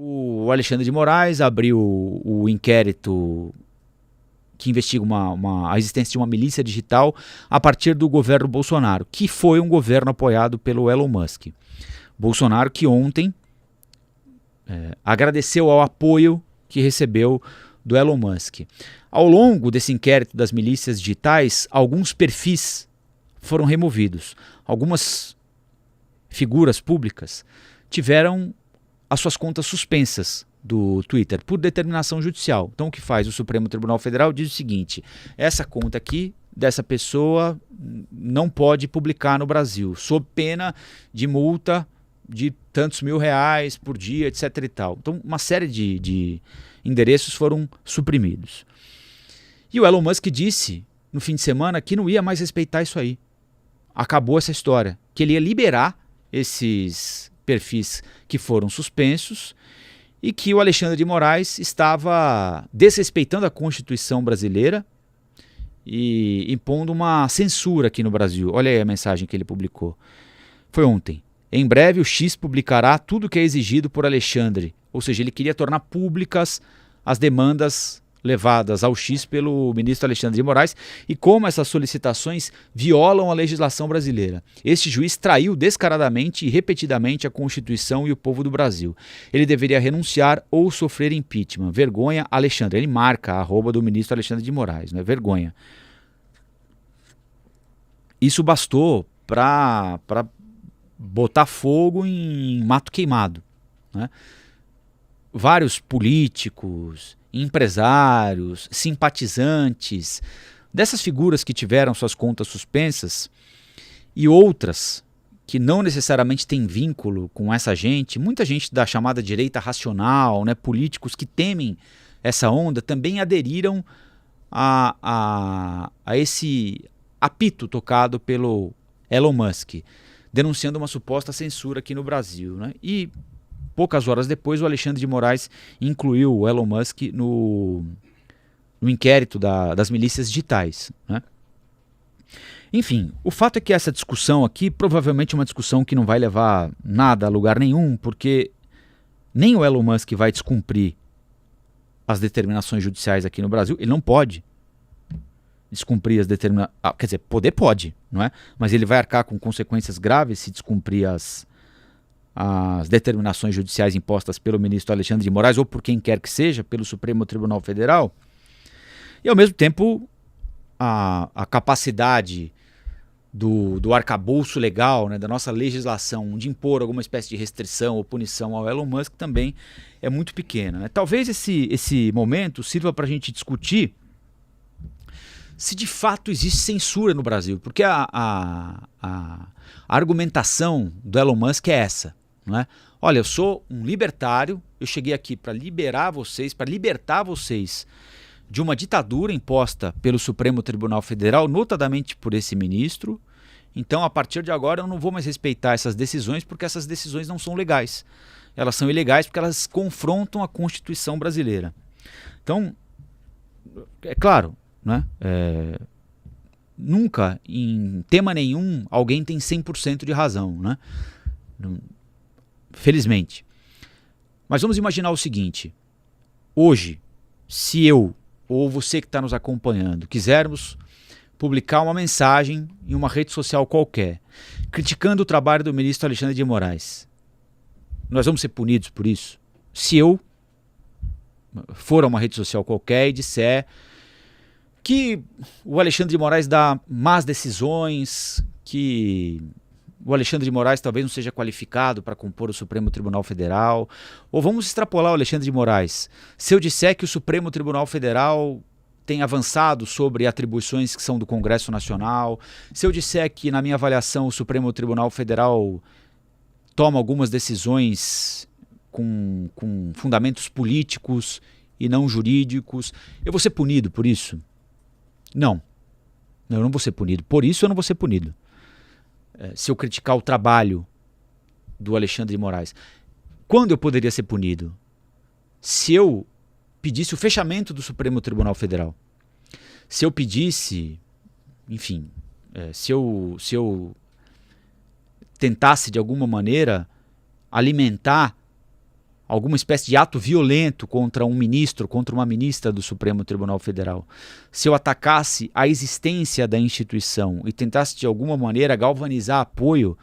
O Alexandre de Moraes abriu o inquérito que investiga a existência de uma milícia digital a partir do governo Bolsonaro, que foi um governo apoiado pelo Elon Musk. Bolsonaro que ontem agradeceu ao apoio que recebeu do Elon Musk. Ao longo desse inquérito das milícias digitais, alguns perfis foram removidos. Algumas figuras públicas tiveram as suas contas suspensas do Twitter por determinação judicial. Então o que faz o Supremo Tribunal Federal diz o seguinte: essa conta aqui dessa pessoa não pode publicar no Brasil, sob pena de multa de tantos mil reais por dia, etc. e tal. Então uma série de endereços foram suprimidos. E o Elon Musk disse no fim de semana que não ia mais respeitar isso aí. Acabou essa história, que ele ia liberar esses perfis que foram suspensos e que o Alexandre de Moraes estava desrespeitando a Constituição brasileira e impondo uma censura aqui no Brasil. Olha aí a mensagem que ele publicou. Foi ontem. Em breve o X publicará tudo o que é exigido por Alexandre. Ou seja, ele queria tornar públicas as demandas levadas ao X pelo ministro Alexandre de Moraes e como essas solicitações violam a legislação brasileira. Este juiz traiu descaradamente e repetidamente a Constituição e o povo do Brasil. Ele deveria renunciar ou sofrer impeachment. Vergonha, Alexandre. Ele marca a arroba do ministro Alexandre de Moraes, né? Vergonha. Isso bastou para botar fogo em mato queimado, né? Vários políticos, empresários, simpatizantes, dessas figuras que tiveram suas contas suspensas e outras que não necessariamente têm vínculo com essa gente, muita gente da chamada direita racional, né, políticos que temem essa onda, também aderiram a esse apito tocado pelo Elon Musk, denunciando uma suposta censura aqui no Brasil, né? E poucas horas depois, o Alexandre de Moraes incluiu o Elon Musk no inquérito das milícias digitais, né? Enfim, o fato é que essa discussão aqui provavelmente é uma discussão que não vai levar nada a lugar nenhum, porque nem o Elon Musk vai descumprir as determinações judiciais aqui no Brasil. Ele não pode descumprir as determinações. Quer dizer, poder pode, não é? Mas ele vai arcar com consequências graves se descumprir as determinações judiciais impostas pelo ministro Alexandre de Moraes ou por quem quer que seja, pelo Supremo Tribunal Federal. E ao mesmo tempo a capacidade do arcabouço legal, né, da nossa legislação de impor alguma espécie de restrição ou punição ao Elon Musk também é muito pequena, né? Talvez esse momento sirva para a gente discutir se de fato existe censura no Brasil, porque a argumentação do Elon Musk é essa, não é? Olha, eu sou um libertário, eu cheguei aqui para liberar vocês, para libertar vocês de uma ditadura imposta pelo Supremo Tribunal Federal, notadamente por esse ministro. Então, a partir de agora, eu não vou mais respeitar essas decisões, porque essas decisões não são legais. Elas são ilegais porque elas confrontam a Constituição brasileira. Então, é claro, né? Nunca, em tema nenhum, alguém tem 100% de razão, né? Felizmente. Mas vamos imaginar o seguinte: hoje, se eu ou você que está nos acompanhando quisermos publicar uma mensagem em uma rede social qualquer, criticando o trabalho do ministro Alexandre de Moraes, nós vamos ser punidos por isso? Se eu for a uma rede social qualquer e disser que o Alexandre de Moraes dá más decisões, que o Alexandre de Moraes talvez não seja qualificado para compor o Supremo Tribunal Federal, ou vamos extrapolar o Alexandre de Moraes. Se eu disser que o Supremo Tribunal Federal tem avançado sobre atribuições que são do Congresso Nacional, se eu disser que, na minha avaliação, o Supremo Tribunal Federal toma algumas decisões com fundamentos políticos e não jurídicos, eu vou ser punido por isso? Não, eu não vou ser punido. Por isso eu não vou ser punido. Se eu criticar o trabalho do Alexandre de Moraes. Quando eu poderia ser punido? Se eu pedisse o fechamento do Supremo Tribunal Federal. Se eu pedisse, enfim, se eu tentasse de alguma maneira alimentar alguma espécie de ato violento contra um ministro, contra uma ministra do Supremo Tribunal Federal, se eu atacasse a existência da instituição e tentasse de alguma maneira galvanizar apoio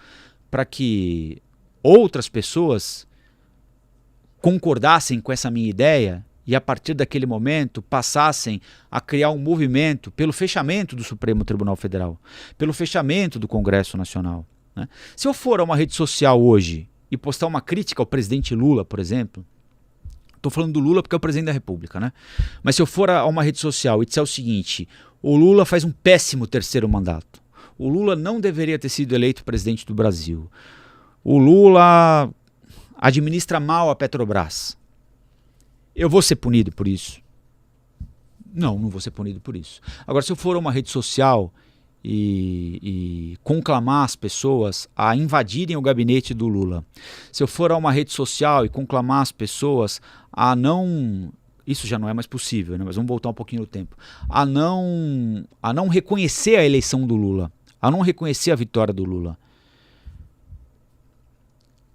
para que outras pessoas concordassem com essa minha ideia e a partir daquele momento passassem a criar um movimento pelo fechamento do Supremo Tribunal Federal, pelo fechamento do Congresso Nacional, né? Se eu for a uma rede social hoje e postar uma crítica ao presidente Lula, por exemplo, estou falando do Lula porque é o presidente da República, né? Mas se eu for a uma rede social e disser o seguinte: o Lula faz um péssimo terceiro mandato, o Lula não deveria ter sido eleito presidente do Brasil, o Lula administra mal a Petrobras, eu vou ser punido por isso? Não, não vou ser punido por isso. Agora, se eu for a uma rede social e conclamar as pessoas a invadirem o gabinete do Lula, se eu for a uma rede social e conclamar as pessoas a não... Isso já não é mais possível, né? Mas vamos voltar um pouquinho no tempo. A não reconhecer a eleição do Lula, a não reconhecer a vitória do Lula.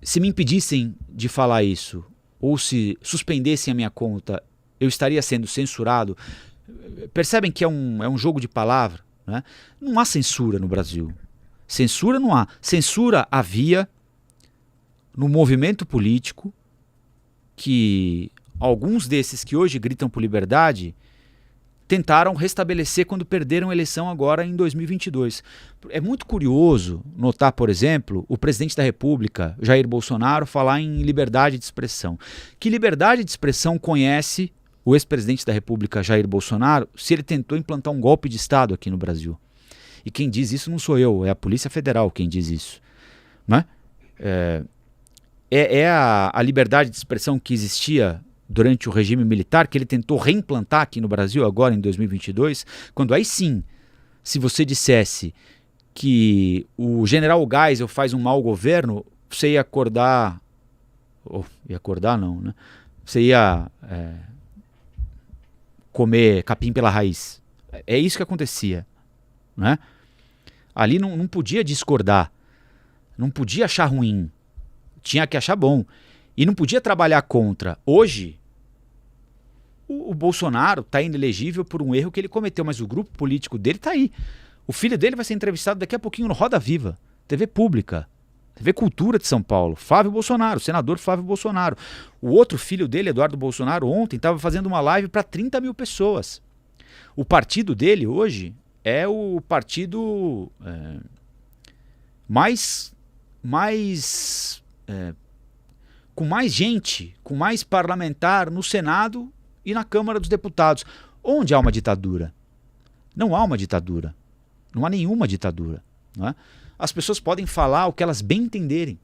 Se me impedissem de falar isso, ou se suspendessem a minha conta, eu estaria sendo censurado. Percebem que é um jogo de palavra, né? Não há censura no Brasil. Censura não há. Censura havia no movimento político que alguns desses que hoje gritam por liberdade tentaram restabelecer quando perderam a eleição agora em 2022. É muito curioso notar, por exemplo, o presidente da República, Jair Bolsonaro, falar em liberdade de expressão. Que liberdade de expressão conhece o ex-presidente da República, Jair Bolsonaro, se ele tentou implantar um golpe de Estado aqui no Brasil? E quem diz isso não sou eu, é a Polícia Federal quem diz isso, né? É a liberdade de expressão que existia durante o regime militar, que ele tentou reimplantar aqui no Brasil agora em 2022, quando aí sim, se você dissesse que o general Geisel faz um mau governo, você ia acordar, ia acordar não, né? Você ia comer capim pela raiz. É isso que acontecia, né? Ali não podia discordar, não podia achar ruim, tinha que achar bom e não podia trabalhar contra. Hoje o Bolsonaro está inelegível por um erro que ele cometeu, mas o grupo político dele está aí. O filho dele vai ser entrevistado daqui a pouquinho no Roda Viva, TV Pública, TV Cultura de São Paulo, Flávio Bolsonaro, senador Flávio Bolsonaro. O outro filho dele, Eduardo Bolsonaro, ontem estava fazendo uma live para 30 mil pessoas. O partido dele hoje é o partido com mais gente, com mais parlamentar no Senado e na Câmara dos Deputados. Onde há uma ditadura? Não há uma ditadura. Não há nenhuma ditadura, não é? As pessoas podem falar o que elas bem entenderem.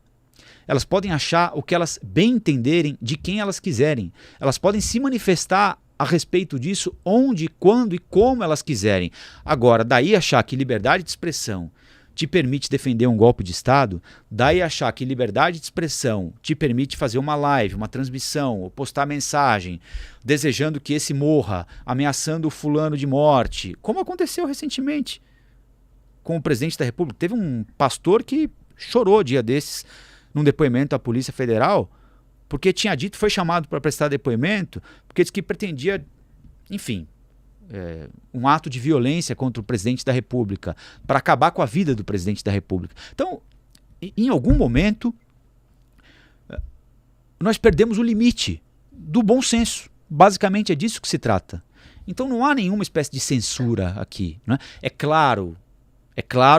Elas podem achar o que elas bem entenderem de quem elas quiserem. Elas podem se manifestar a respeito disso onde, quando e como elas quiserem. Agora, daí achar que liberdade de expressão te permite defender um golpe de Estado, daí achar que liberdade de expressão te permite fazer uma live, uma transmissão, ou postar mensagem, desejando que esse morra, ameaçando o fulano de morte, como aconteceu recentemente com o presidente da República. Teve um pastor que chorou dia desses, num depoimento à Polícia Federal, porque tinha dito, foi chamado para prestar depoimento, porque disse que pretendia, enfim, um ato de violência contra o presidente da República, para acabar com a vida do presidente da República. Então, em algum momento, nós perdemos o limite do bom senso. Basicamente é disso que se trata. Então não há nenhuma espécie de censura aqui, né? É claro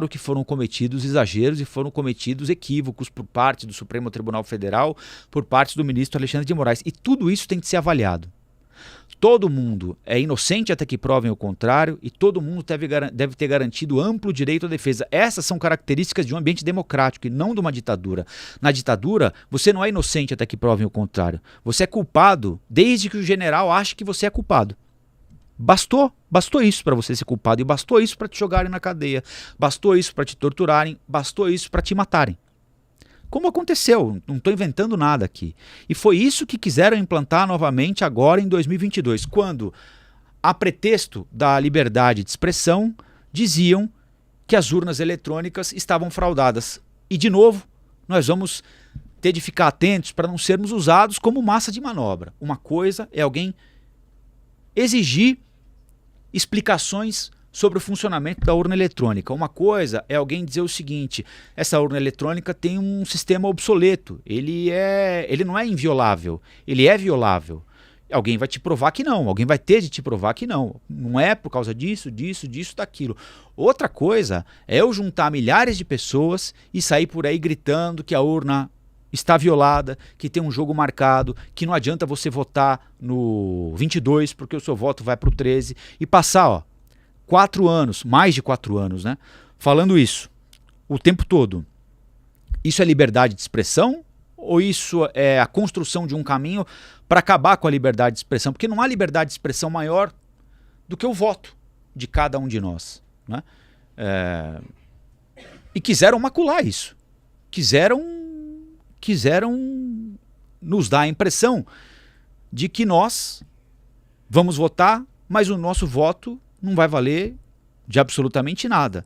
que foram cometidos exageros e foram cometidos equívocos por parte do Supremo Tribunal Federal, por parte do ministro Alexandre de Moraes. E tudo isso tem que ser avaliado. Todo mundo é inocente até que provem o contrário e todo mundo deve ter garantido amplo direito à defesa. Essas são características de um ambiente democrático e não de uma ditadura. Na ditadura, você não é inocente até que provem o contrário. Você é culpado desde que o general ache que você é culpado. Bastou isso para você ser culpado e bastou isso para te jogarem na cadeia, bastou isso para te torturarem, bastou isso para te matarem. Como aconteceu, não estou inventando nada aqui. E foi isso que quiseram implantar novamente agora em 2022, quando, a pretexto da liberdade de expressão, diziam que as urnas eletrônicas estavam fraudadas. E, de novo, nós vamos ter de ficar atentos para não sermos usados como massa de manobra. Uma coisa é alguém exigir explicações sobre o funcionamento da urna eletrônica. Uma coisa é alguém dizer o seguinte: essa urna eletrônica tem um sistema obsoleto, ele não é inviolável, ele é violável. Alguém vai te provar que não, alguém vai ter de te provar que não. Não é por causa disso, daquilo. Outra coisa é eu juntar milhares de pessoas e sair por aí gritando que a urna está violada, que tem um jogo marcado, que não adianta você votar no 22 porque o seu voto vai para o 13 e passar 4 anos, mais de 4 anos, né, falando isso o tempo todo. Isso é liberdade de expressão ou isso é a construção de um caminho para acabar com a liberdade de expressão? Porque não há liberdade de expressão maior do que o voto de cada um de nós, né? E quiseram macular isso. Quiseram nos dar a impressão de que nós vamos votar, mas o nosso voto não vai valer de absolutamente nada.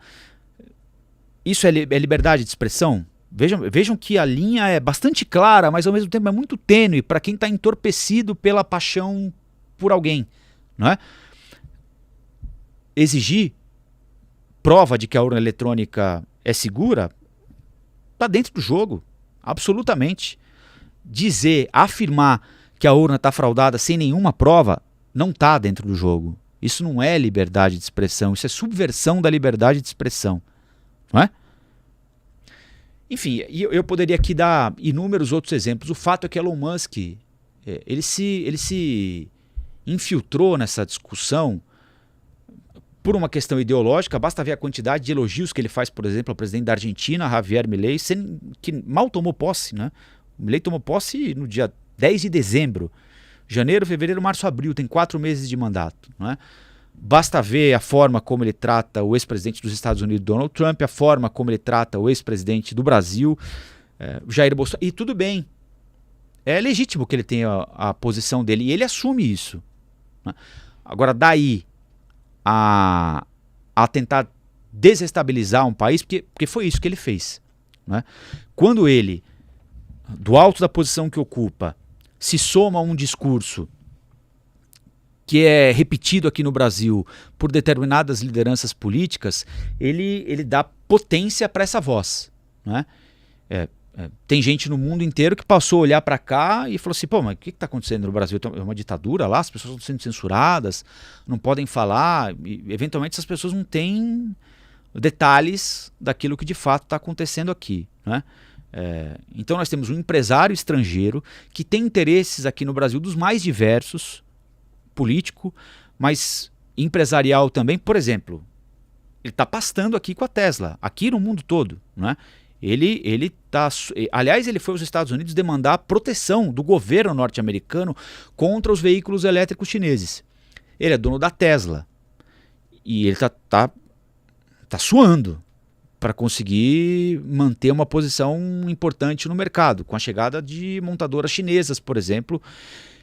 Isso é liberdade de expressão? Vejam que a linha é bastante clara, mas ao mesmo tempo é muito tênue para quem está entorpecido pela paixão por alguém, não é? Exigir prova de que a urna eletrônica é segura está dentro do jogo, absolutamente. Afirmar que a urna está fraudada sem nenhuma prova não está dentro do jogo. Isso não é liberdade de expressão, isso é subversão da liberdade de expressão, não é? Enfim, eu poderia aqui dar inúmeros outros exemplos. O fato é que Elon Musk ele se infiltrou nessa discussão por uma questão ideológica. Basta ver a quantidade de elogios que ele faz, por exemplo, ao presidente da Argentina, Javier Milei, que mal tomou posse, né? O Milei tomou posse no dia 10 de dezembro. Janeiro, fevereiro, março, abril, tem 4 meses de mandato, não é? Basta ver a forma como ele trata o ex-presidente dos Estados Unidos, Donald Trump, a forma como ele trata o ex-presidente do Brasil, Jair Bolsonaro. E tudo bem, é legítimo que ele tenha a posição dele, e ele assume isso, né? Agora, daí a tentar desestabilizar um país, porque foi isso que ele fez, né? Quando ele, do alto da posição que ocupa, se soma a um discurso que é repetido aqui no Brasil por determinadas lideranças políticas, ele dá potência para essa voz, né? Tem gente no mundo inteiro que passou a olhar para cá e falou assim: pô, mas o que está acontecendo no Brasil? É uma ditadura lá? As pessoas estão sendo censuradas, não podem falar, e eventualmente essas pessoas não têm detalhes daquilo que de fato está acontecendo aqui, né? Então nós temos um empresário estrangeiro que tem interesses aqui no Brasil dos mais diversos, político, mas empresarial também. Por exemplo, ele está pastando aqui com a Tesla, aqui no mundo todo, né? Aliás, ele foi aos Estados Unidos demandar proteção do governo norte-americano contra os veículos elétricos chineses. Ele é dono da Tesla e ele tá suando para conseguir manter uma posição importante no mercado, com a chegada de montadoras chinesas, por exemplo,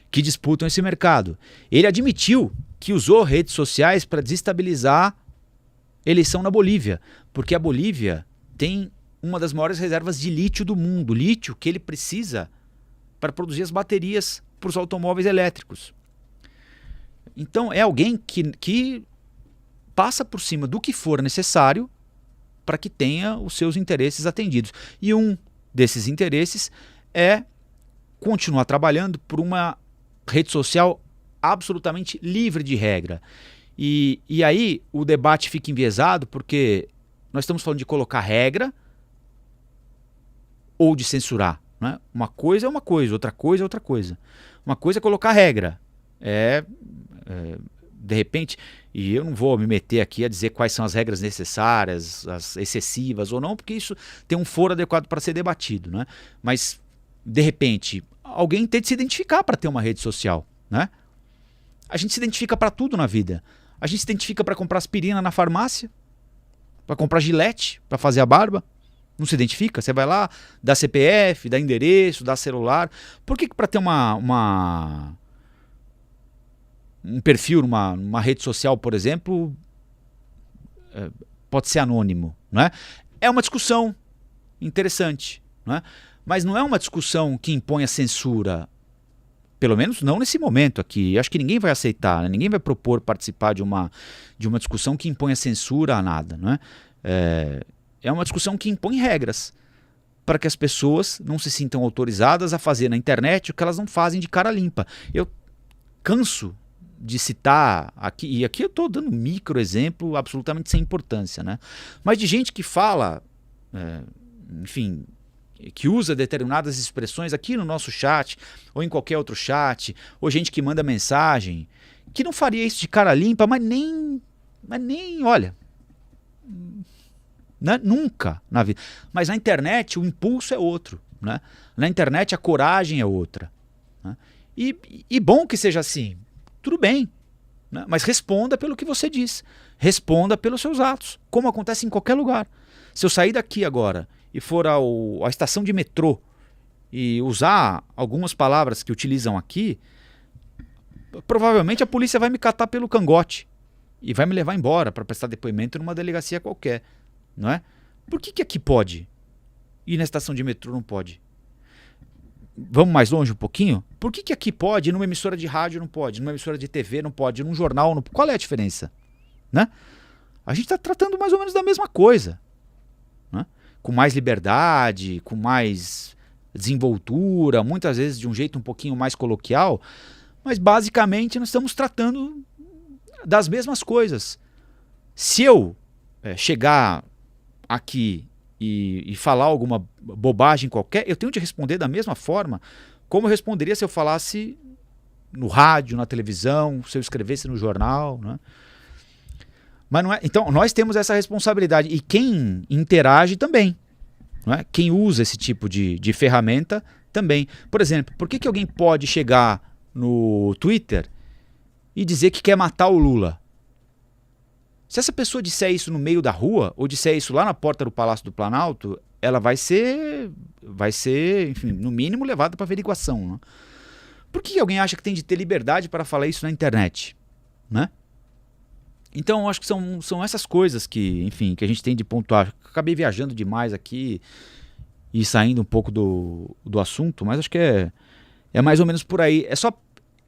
que disputam esse mercado. Ele admitiu que usou redes sociais para desestabilizar a eleição na Bolívia, porque a Bolívia tem uma das maiores reservas de lítio do mundo, lítio que ele precisa para produzir as baterias para os automóveis elétricos. Então é alguém que passa por cima do que for necessário para que tenha os seus interesses atendidos. E um desses interesses é continuar trabalhando por uma rede social absolutamente livre de regra. E aí o debate fica enviesado, porque nós estamos falando de colocar regra ou de censurar, né? Uma coisa é uma coisa, outra coisa é outra coisa. Uma coisa é colocar regra. De repente, e eu não vou me meter aqui a dizer quais são as regras necessárias, as excessivas ou não, porque isso tem um foro adequado para ser debatido, né? Mas, de repente, alguém tem de se identificar para ter uma rede social, né? A gente se identifica para tudo na vida. A gente se identifica para comprar aspirina na farmácia, para comprar gilete, para fazer a barba. Não se identifica? Você vai lá, dá CPF, dá endereço, dá celular. Por que para ter um perfil numa rede social, por exemplo, pode ser anônimo, né? É uma discussão interessante, né? Mas não é uma discussão que impõe a censura, pelo menos não nesse momento aqui. Acho que ninguém vai aceitar, né? Ninguém vai propor participar de uma discussão que impõe a censura a nada. Não é? É uma discussão que impõe regras para que as pessoas não se sintam autorizadas a fazer na internet o que elas não fazem de cara limpa. Eu canso de citar aqui, e aqui eu estou dando um micro exemplo absolutamente sem importância, né? Mas de gente que fala, enfim, que usa determinadas expressões aqui no nosso chat, ou em qualquer outro chat, ou gente que manda mensagem, que não faria isso de cara limpa, mas nem olha, né? Nunca na vida. Mas na internet o impulso é outro, né? Na internet a coragem é outra, né? E bom que seja assim, tudo bem, né? Mas responda pelo que você diz, responda pelos seus atos, como acontece em qualquer lugar. Se eu sair daqui agora e for à estação de metrô e usar algumas palavras que utilizam aqui, provavelmente a polícia vai me catar pelo cangote e vai me levar embora para prestar depoimento numa delegacia qualquer, não é? Por que aqui pode e na estação de metrô não pode? Vamos mais longe um pouquinho? Por que aqui pode e numa emissora de rádio não pode, numa emissora de TV não pode, num jornal não pode? Qual é a diferença? Né? A gente está tratando mais ou menos da mesma coisa, né? Com mais liberdade, com mais desenvoltura, muitas vezes de um jeito um pouquinho mais coloquial, mas basicamente nós estamos tratando das mesmas coisas. Se eu chegar aqui e falar alguma bobagem qualquer, eu tenho de responder da mesma forma como eu responderia se eu falasse no rádio, na televisão, se eu escrevesse no jornal, né? Mas não é, então nós temos essa responsabilidade e quem interage também, não é? Quem usa esse tipo de ferramenta também. Por exemplo, por que alguém pode chegar no Twitter e dizer que quer matar o Lula? Se essa pessoa disser isso no meio da rua, ou disser isso lá na porta do Palácio do Planalto, ela vai ser, enfim, no mínimo levada para averiguação, né? Por que alguém acha que tem de ter liberdade para falar isso na internet, né? Então, eu acho que são essas coisas que, enfim, que a gente tem de pontuar. Acabei viajando demais aqui e saindo um pouco do assunto, mas acho que é mais ou menos por aí. É só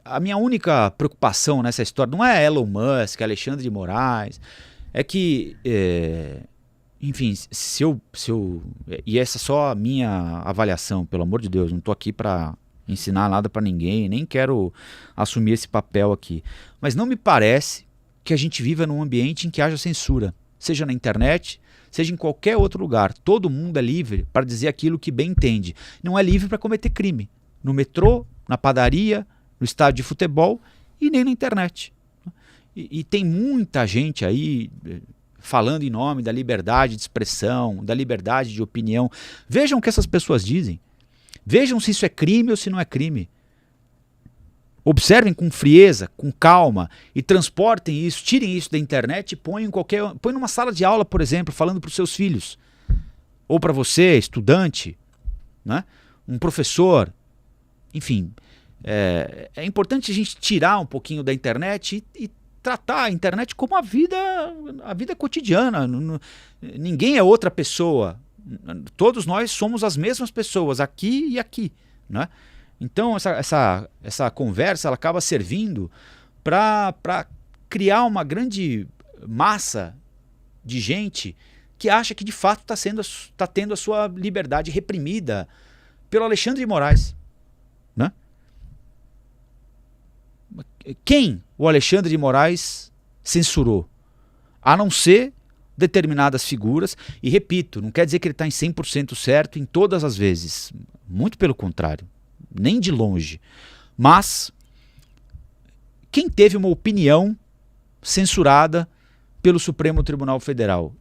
a minha única preocupação nessa história não é Elon Musk, Alexandre de Moraes, é que, enfim, e essa é só a minha avaliação, pelo amor de Deus, não estou aqui para ensinar nada para ninguém, nem quero assumir esse papel aqui, mas não me parece que a gente viva num ambiente em que haja censura, seja na internet, seja em qualquer outro lugar. Todo mundo é livre para dizer aquilo que bem entende, não é livre para cometer crime, no metrô, na padaria, no estádio de futebol e nem na internet. E tem muita gente aí falando em nome da liberdade de expressão, da liberdade de opinião. Vejam o que essas pessoas dizem. Vejam se isso é crime ou se não é crime. Observem com frieza, com calma e transportem isso, tirem isso da internet e põem numa sala de aula, por exemplo, falando para os seus filhos. Ou para você, estudante, né? Um professor, enfim. É importante a gente tirar um pouquinho da internet e tratar a internet como a vida cotidiana. Ninguém é outra pessoa. Todos nós somos as mesmas pessoas, aqui e aqui, né? Então essa conversa ela acaba servindo para criar uma grande massa de gente que acha que de fato está tendo a sua liberdade reprimida pelo Alexandre de Moraes, né? Quem o Alexandre de Moraes censurou? A não ser determinadas figuras, e repito, não quer dizer que ele está em 100% certo em todas as vezes, muito pelo contrário, nem de longe, mas quem teve uma opinião censurada pelo Supremo Tribunal Federal,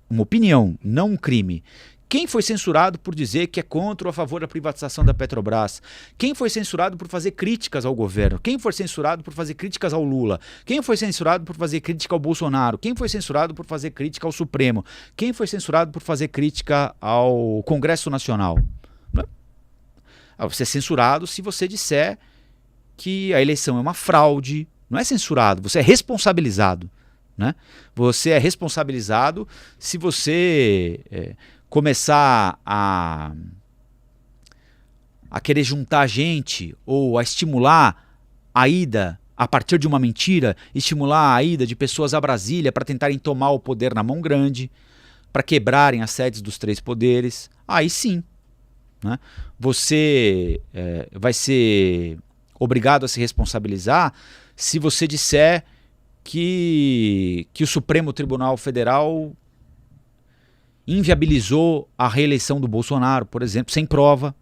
uma opinião, não um crime. Quem foi censurado por dizer que é contra ou a favor da privatização da Petrobras? Quem foi censurado por fazer críticas ao governo? Quem foi censurado por fazer críticas ao Lula? Quem foi censurado por fazer crítica ao Bolsonaro? Quem foi censurado por fazer crítica ao Supremo? Quem foi censurado por fazer crítica ao Congresso Nacional? Você é censurado se você disser que a eleição é uma fraude. Não é censurado, você é responsabilizado, né? Você é responsabilizado se você começar a a querer juntar gente ou a estimular a ida, a partir de uma mentira, estimular a ida de pessoas a Brasília para tentarem tomar o poder na mão grande, para quebrarem as sedes dos três poderes, aí sim, né, você vai ser obrigado a se responsabilizar se você disser que o Supremo Tribunal Federal inviabilizou a reeleição do Bolsonaro, por exemplo, sem prova,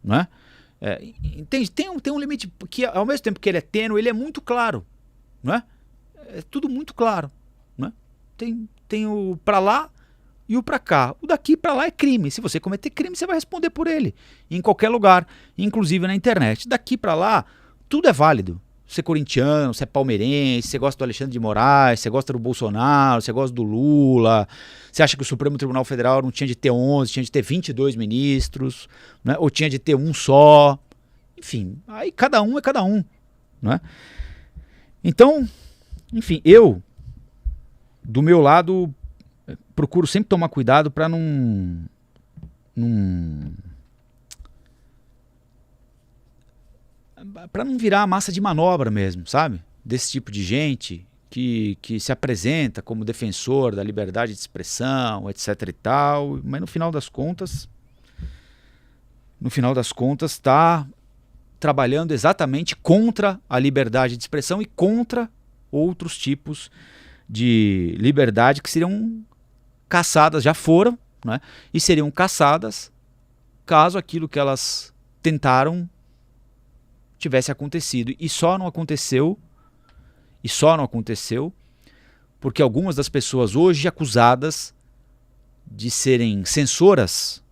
né? Entende? Tem um limite que, ao mesmo tempo que ele é tênue, ele é muito claro, né? É tudo muito claro, né? Tem o pra lá e o pra cá. O daqui pra lá é crime. Se você cometer crime, você vai responder por ele, em qualquer lugar, inclusive na internet. Daqui pra lá, tudo é válido. Você é corintiano, você é palmeirense, você gosta do Alexandre de Moraes, você gosta do Bolsonaro, você gosta do Lula, você acha que o Supremo Tribunal Federal não tinha de ter 11, tinha de ter 22 ministros, né? Ou tinha de ter um só. Enfim, aí cada um é cada um, né? Então, enfim, eu, do meu lado, procuro sempre tomar cuidado para não virar massa de manobra mesmo, sabe? Desse tipo de gente que se apresenta como defensor da liberdade de expressão, etc e tal, mas no final das contas está trabalhando exatamente contra a liberdade de expressão e contra outros tipos de liberdade que seriam caçadas, já foram, né? E seriam caçadas caso aquilo que elas tentaram tivesse acontecido. E só não aconteceu porque algumas das pessoas hoje acusadas de serem censoras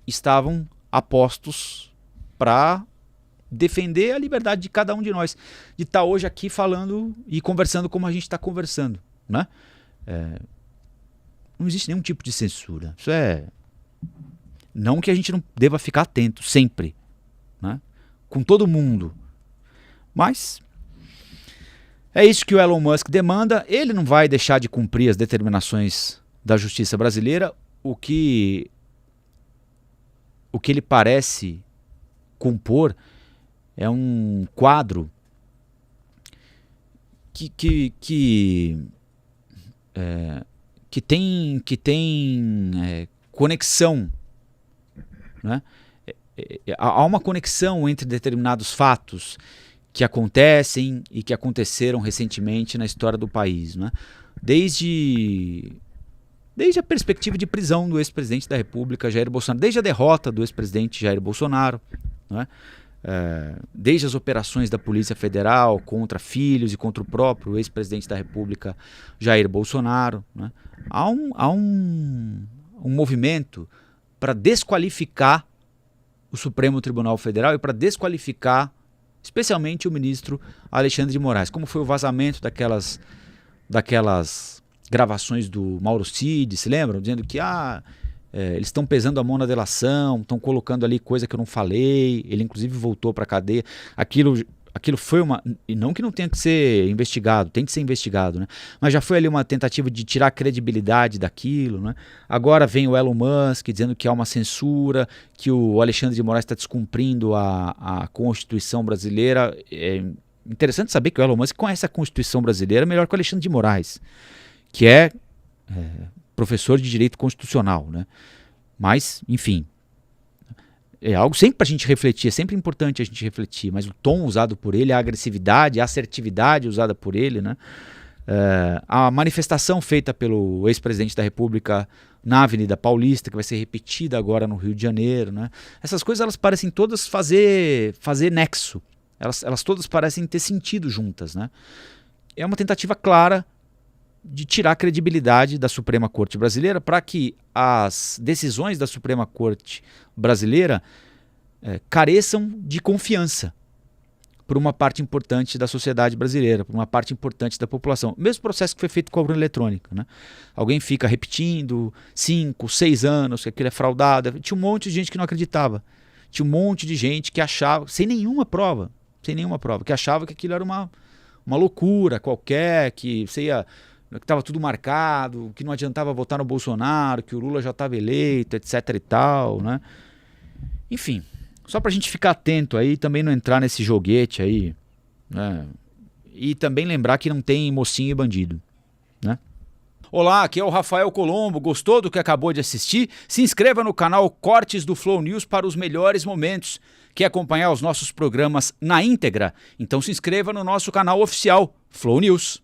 estavam apostos para defender a liberdade de cada um de nós, de estar hoje aqui falando e conversando como a gente está conversando, né? Não existe nenhum tipo de censura. Isso não que a gente não deva ficar atento sempre, né? Com todo mundo. Mas é isso que o Elon Musk demanda. Ele não vai deixar de cumprir as determinações da justiça brasileira. O que ele parece compor é um quadro que tem conexão, né? Há uma conexão entre determinados fatos que acontecem e que aconteceram recentemente na história do país, né? Desde a perspectiva de prisão do ex-presidente da República, Jair Bolsonaro, desde a derrota do ex-presidente Jair Bolsonaro, né? Desde as operações da Polícia Federal contra filhos e contra o próprio ex-presidente da República, Jair Bolsonaro, né? Há um movimento para desqualificar o Supremo Tribunal Federal e para desqualificar especialmente o ministro Alexandre de Moraes, como foi o vazamento daquelas gravações do Mauro Cid, se lembram? Dizendo que eles estão pesando a mão na delação, estão colocando ali coisa que eu não falei, ele inclusive voltou para a cadeia. Aquilo foi e não que não tenha que ser investigado, tem que ser investigado, né? Mas já foi ali uma tentativa de tirar a credibilidade daquilo, né? Agora vem o Elon Musk dizendo que há uma censura, que o Alexandre de Moraes está descumprindo a Constituição brasileira. É interessante saber que o Elon Musk conhece a Constituição brasileira melhor que o Alexandre de Moraes, que é professor de Direito Constitucional, né? Mas, enfim, é algo sempre para a gente refletir, é sempre importante a gente refletir, mas o tom usado por ele, a agressividade, a assertividade usada por ele, né? A manifestação feita pelo ex-presidente da República na Avenida Paulista, que vai ser repetida agora no Rio de Janeiro, né? Essas coisas elas parecem todas fazer nexo, elas todas parecem ter sentido juntas, né? É uma tentativa clara de tirar a credibilidade da Suprema Corte Brasileira para que as decisões da Suprema Corte Brasileira careçam de confiança por uma parte importante da sociedade brasileira, por uma parte importante da população. O mesmo processo que foi feito com a urna eletrônica, né? Alguém fica repetindo 5, 6 anos que aquilo é fraudado. Tinha um monte de gente que não acreditava. Tinha um monte de gente que achava, sem nenhuma prova, que achava que aquilo era uma loucura qualquer, que estava tudo marcado, que não adiantava votar no Bolsonaro, que o Lula já estava eleito, etc e tal, né? Enfim, Só pra gente ficar atento aí, também não entrar nesse joguete aí, né? E também lembrar que não tem mocinho e bandido, né? Olá, aqui é o Rafael Colombo. Gostou do que acabou de assistir? Se inscreva no canal Cortes do Flow News para os melhores momentos. Quer acompanhar os nossos programas na íntegra? Então se inscreva no nosso canal oficial, Flow News.